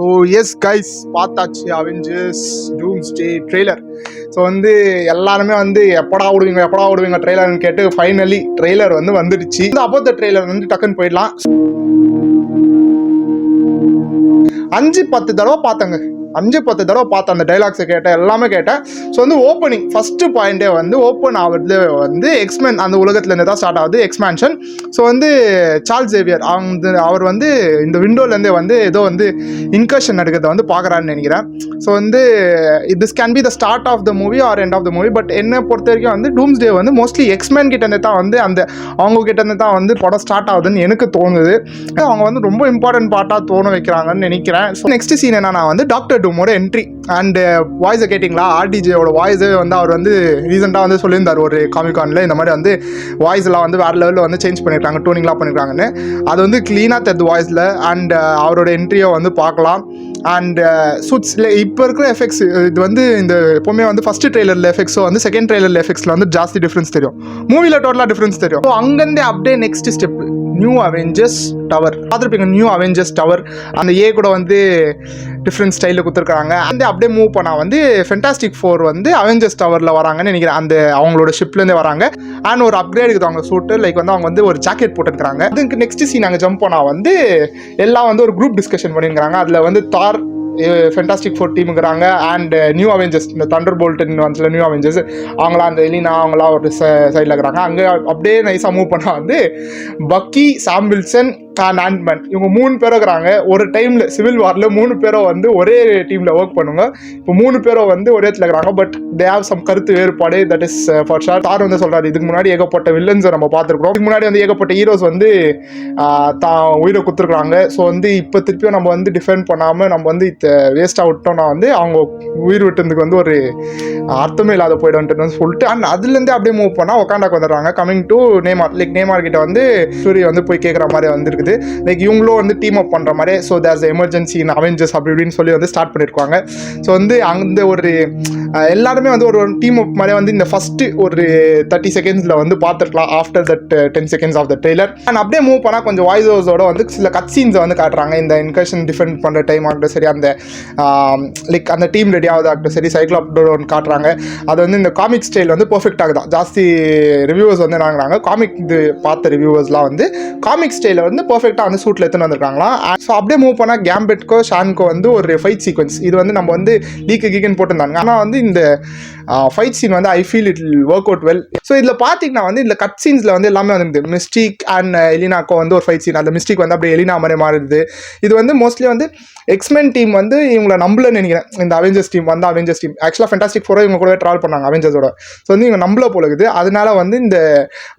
So S guys பார்த்தாச்சு Avengers டூம்ஸ்டே trailer. So வந்து எல்லாருமே வந்து எப்படா விடுவீங்க ட்ரெய்லர்னு கேட்டு ஃபைனலி ட்ரெய்லர் வந்து வந்துடுச்சு. இந்த அப்போ ட்ரெய்லர் வந்து டக்குன்னு போயிடலாம். 5-10 தடவை பார்த்தேங்க. 5-10 தடவை பார்த்தேன். அந்த டைலாக்ஸை கேட்டேன், எல்லாமே கேட்டேன். ஸோ வந்து ஓப்பனிங் ஃபஸ்ட்டு பாயிண்டே வந்து ஓப்பன் ஆகுறது வந்து எக்ஸ்மேன் அந்த உலகத்துலேருந்து தான் ஸ்டார்ட் ஆகுது, எக்ஸ்பேன்ஷன். ஸோ வந்து சார்ல்ஸ் சேவியர் அவர் வந்து இந்த விண்டோலேருந்தே வந்து ஏதோ வந்து இன்கர்ஷன் எடுக்கிறத வந்து பார்க்குறான்னு நினைக்கிறேன். ஸோ வந்து this can be the start of the movie or end of the movie. But என்னை பொறுத்த வரைக்கும் வந்து டூம்ஸ்டே வந்து மோஸ்ட்லி எக்ஸ்மேன் கிட்டேருந்து தான் வந்து அவங்க கிட்டேருந்து தான் வந்து படம் ஸ்டார்ட் ஆகுதுன்னு எனக்கு தோணுது. அவங்க வந்து ரொம்ப இம்பார்ட்டன்ட் பார்ட்டாக தோண வைக்கிறாங்கன்னு நினைக்கிறேன். ஸோ நெக்ஸ்ட் சீன் என்னன்னா வந்து டாக்டர் டூமோட என்ட்ரி அண்ட் வாய்ஸை கேட்டிங்களா? ஆர்டிஜேயோட வாய்ஸே வந்து அவர் வந்து ரீசெண்டாக வந்து சொல்லியிருந்தார் ஒரு காமிகானில், இந்த மாதிரி வந்து வாய்ஸ் எல்லாம் வந்து வேறு லெவலில் வந்து சேஞ்ச் பண்ணியிருக்காங்க, டூனிங்லாம் பண்ணியிருக்காங்கன்னு. அது வந்து க்ளீனாக தெரியுது வாய்ஸில். அண்ட் அவரோட என்ட்ரியை வந்து பார்க்கலாம். அண்ட் சூட்ஸில் இப்போ இருக்கிற எஃபெக்ட்ஸ் இது வந்து இந்த எப்போவுமே வந்து ஃபஸ்ட்டு ட்ரெய்லரில் எஃபெக்ட்ஸோ வந்து செகண்ட் ட்ரெய்லரில் எஃபெக்ட்ஸில் வந்து ஜாஸ்தி டிஃப்ரென்ஸ் தெரியும், மூவியில் டோட்டலாக டிஃப்ரென்ஸ் தெரியும். ஸோ அங்கேருந்தே அப்படியே next step new Avengers tower பார்த்துருப்பீங்க. நியூ அவெஞ்சர்ஸ் டவர் அந்த ஏ கூட வந்து டிஃப்ரெண்ட் ஸ்டைலில் கொடுத்துருக்காங்க. அந்த அப்படியே மூவ் பண்ணால் வந்து ஃபென்டாஸ்டிக் ஃபோர் வந்து அவெஞ்சர்ஸ் டவரில் வராங்கன்னு நினைக்கிறேன். அந்த அவங்களோட ஷிப்லேருந்தே வராங்க. அண்ட் ஒரு அப்கிரேட் இருக்குது அவங்க சூட்டு, லைக் வந்து அவங்க வந்து ஒரு ஜாக்கெட் போட்டுருக்காங்க. அதுக்கு நெக்ஸ்ட் சீன் நாங்கள் ஜம்ப் பண்ணால் வந்து எல்லாம் வந்து ஒரு குரூப் டிஸ்கஷன் பண்ணியிருக்காங்க. அதில் வந்து தார் ஃபென்டாஸ்டிக் ஃபோர் டீமுங்கிறாங்க. அண்ட் நியூ அவெஞ்சர்ஸ் இந்த தண்டர் போல்ட்னு வந்து நியூ அவெஞ்சர்ஸ் அவங்களா அந்த எலினா அவங்களாம் ஒரு சைடில் இருக்கிறாங்க. அங்கே அப்படியே நைஸாக மூவ் பண்ணால் வந்து பக்கி, சாம் வில்சன் அண்ட் ஆண்ட்மேன் இவங்க 3 பேரும் இருக்கிறாங்க. ஒரு டைமில் சிவில் வாரில் 3 பேரும் வந்து ஒரே டீமில் ஒர்க் பண்ணுங்க. இப்போ 3 பேரும் வந்து ஒரே இடத்துல இருக்கிறாங்க. பட் தே ஹேவ் சம் கருத்து வேறுபாடு. தட் இஸ் ஃபார் ஷார். தார் வந்து சொல்கிறாரு, இதுக்கு முன்னாடி ஏகப்பட்ட வில்லன்ஸை நம்ம பார்த்துருக்கோம், இதுக்கு முன்னாடி வந்து ஏகப்பட்ட ஹீரோஸ் வந்து தான் உயிரை கொடுத்துருக்குறாங்க. ஸோ வந்து இப்போ திருப்பியும் நம்ம வந்து டிஃபெண்ட் பண்ணாமல் நம்ம வந்து வேஸ்ட்டாக விட்டோம்னா வந்து அவங்க உயிர் விட்டுறதுக்கு வந்து ஒரு அர்த்தமே இல்லாத போய்டும்ட்டு சொல்லிட்டு அண்ட் அதுலேருந்தே அப்படியே மூவ் பண்ணால் ஒகாண்டாக்கு வந்துடுறாங்க. Coming to Neymar, like Neymar கிட்ட வந்து சூரிய வந்து போய் கேட்குற மாதிரி வந்துருக்கு. லைக் இவங்களும் வந்து டீம் அப் பண்ணுற மாதிரி. ஸோ தேர்ஸ் எமர்ஜென்சி இன் அவெஞ்சர்ஸ் அப்படி இப்படின்னு சொல்லி வந்து ஸ்டார்ட் பண்ணியிருக்காங்க. ஸோ வந்து அந்த ஒரு எல்லாருமே வந்து ஒரு டீம் அப் மாதிரி வந்து இந்த ஃபஸ்ட்டு ஒரு 30 செகண்ட்ஸில் வந்து பார்த்துருக்கலாம். After that 10 seconds of the trailer. And அப்படியே மூவ் பண்ணால் கொஞ்சம் வாய்ஸ் ஓவர்ஸோட வந்து சில கட் சீன்ஸை வந்து காட்டுறாங்க. இந்த இன்கர்ஷன் டிஃபெண்ட் பண்ணுற டைம் ஆகட்டும் சரி, அந்த லைக் அந்த டீம் ரெடி ஆகுது ஆகட்டும் சரி, சைக்ளாப்டோன் காட்டுறாங்க. அது வந்து இந்த காமிக் ஸ்டைல் வந்து பர்ஃபெக்ட் ஆகுதான். ஜாஸ்தி ரிவ்யூவர்ஸ் வந்து நாங்கிறாங்க காமிக் இது பார்த்த ரிவ்யூவர்ஸ்லாம் வந்து காமிக் ஸ்டைலை வந்து பர்ஃபெக்டாக வந்து சூட்டில் எடுத்துன்னு வந்திருக்காங்களாம். ஸோ அப்படியே மூவ் பண்ணால் கேம்பெட்கோ ஷான்கோ வந்து ஒரு ஃபைட் சீக்வன்ஸ் இது வந்து நம்ம வந்து கீகன் போட்டிருந்தாங்க. ஆனால் வந்து இந்த ஃபைட் சீன் வந்து I feel it work out well. So இதில் பார்த்தீங்கன்னா வந்து இதில் கட் சீன்ஸில் வந்து எல்லாமே வந்து மிஸ்டிக் அண்ட் எலினாக்கோ வந்து ஒரு ஃபைட் சீன், அந்த மிஸ்டிக் வந்து அப்படியே எலினா மாதிரி மாறுது. இது வந்து மோஸ்ட்லி வந்து எக்ஸ்மென் டீம் வந்து இவங்களை நம்பலன்னு நினைக்கிறேன். இந்த அவெஞ்சர்ஸ் டீம் வந்து அவெஞ்சர்ஸ் டீம் ஆக்சுவலாக ஃபென்டாஸ்டிக் ஃபோரை இவங்க கூட ட்ராவல் பண்ணாங்க அவெஞ்சர்ஸோட. ஸோ வந்து இவங்க நம்பல போலகுது. அதனால வந்து இந்த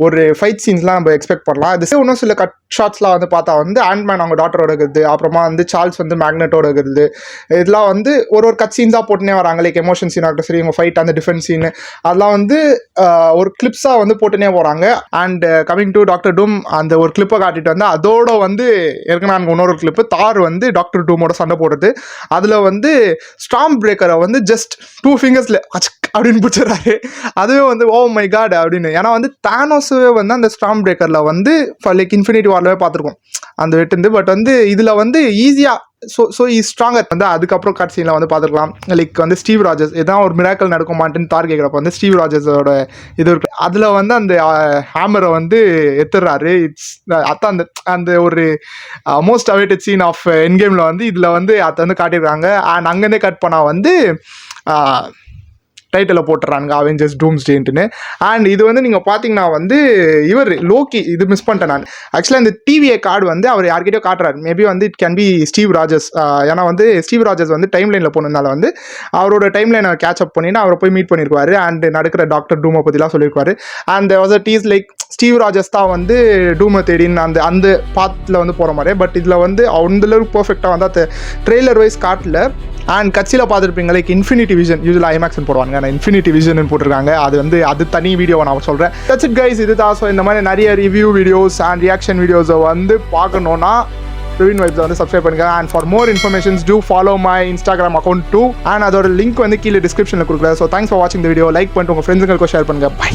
ஒரு ஃபைட் சீன்ஸ்லாம் நம்ம எக்ஸ்பெக்ட் பண்ணலாம். அது இன்னும் சில கட் ஷாட்ஸ்லாம் வந்து பார்த்தா வந்து ஆண்ட்மேன் அவங்க டாட்டரோட இருக்குது, அப்புறமா வந்து சார்ல்ஸ் வந்து மேக்னெட்டோட இருக்குது. இதெல்லாம் வந்து ஒரு கட் சீன்ஸாக போட்டுனே வராங்க. லைக் எமோஷன் சீன் ஆகட்டும் சரி, இவங்க ஃபைட் அந்த டிஃபென்ஸ் சீன் அதெல்லாம் வந்து ஒரு கிளிப்ஸாக வந்து போட்டுனே போகிறாங்க. அண்ட் கமிங் டு டாக்டர் டூம் அந்த ஒரு கிளிப்பை காட்டிட்டு வந்து அதோட வந்து ஏற்கனவே இன்னொரு கிளிப்பு தார் வந்து டாக்டர் டூமோட சண்டை போடுறது. அதில் வந்து ஸ்டார்ம் பிரேக்கரை வந்து ஜஸ்ட் 2 ஃபிங்கர்ஸில் அப்படின்னு பிடிச்சிடறாரு. அதுவே வந்து ஓ மை காட் அப்படின்னு. ஏன்னா வந்து தானோஸே வந்து அந்த ஸ்டார்ம் பிரேக்கரில் வந்து லைக் இன்ஃபினிட்டி வார்லவே பார்த்துருக்கோம் அந்த வெட்டுந்து. பட் வந்து இதில் வந்து ஈஸியாக ஸோ ஸ்ட்ராங்கர் வந்து அதுக்கப்புறம் கட் சீனில் வந்து பார்த்துருக்கலாம். லைக் வந்து ஸ்டீவ் ராஜர்ஸ் எதாவது ஒரு மிராக்கல் நடக்குமான்ட்டுன்னு தார் கேட்குறப்ப வந்து ஸ்டீவ் ராஜர்ஸோட இது இருக்குது. அதில் வந்து அந்த ஹேமரை வந்து எடுத்துடுறாரு. இட்ஸ் அதான் அந்த ஒரு most awaited scene of end கேமில் வந்து இதில் வந்து அதை வந்து காட்டியிருக்காங்க. அண்ட் அங்கேருந்தே கட் பண்ணால் வந்து டைட்டில் போட்டுறாங்க அவெஞ்சர்ஸ் டூம்ஸ்டேன்ட்டுன்னு. அண்ட் இது வந்து நீங்கள் பார்த்தீங்கன்னா வந்து இவர் லோக்கி இது மிஸ் பண்ணிட்டேன் நான். ஆக்சுவலாக இந்த டிவிஏ கார்டு வந்து அவர் யார்கிட்டயோ காட்டுறாரு. மேபி வந்து it can be Steve Rogers. ஏன்னா வந்து ஸ்டீவ் ராஜர்ஸ் வந்து டைம் லைனில் போனதுனால வந்து அவரோட டைம் லைனை கேட்ச் அப் பண்ணினா அவரை போய் மீட் பண்ணியிருக்காரு. அண்ட் நடக்கிற டாக்டர் டூமை பற்றிலாம் சொல்லியிருக்காரு. And was a tease like Steve Rogers தான் வந்து டூமை தேடின்னு அந்த பாத்தில் வந்து போகிற மாதிரி. பட் இதில் வந்து அந்தளவுக்கு பர்ஃபெக்டாக வந்து அந்த ட்ரெய்லர் வைஸ் காட்டில். அண்ட் கட்சியில் பார்த்துருப்பீங்க லைக் இன்ஃபினிட்டி விஷன் யூஸ்வலாக ஐமேக்ஸ்னு போடுவாங்க. ஆனால் இன்ஃபினிட்டி விஷன் போட்டிருக்காங்க. அது வந்து அது தனி வீடியோவை நான் சொல்கிறேன். That's it guys. இது தான். ஸோ இந்த மாதிரி நிறைய ரிவ்யூ வீடியோஸ் அண்ட் ரியாக்ஷன் வீடியோஸை வந்து பார்க்கணுன்னா Praveen Vibes வந்து சப்ஸ்கிரைப் பண்ணுங்க. And for more informations do follow my Instagram account too. And அதோட லிங்க் வந்து கீழே டிஸ்கிரிப்ஷனில் கொடுக்குறேன். ஸோ தேங்க்ஸ் ஃபார் வாட்சிங் த வீடியோ. லைக் பண்ணிட்டு உங்கள் ஃப்ரெண்ட்ஸுங்களுக்கு ஷேர் பண்ணுங்கள். பை.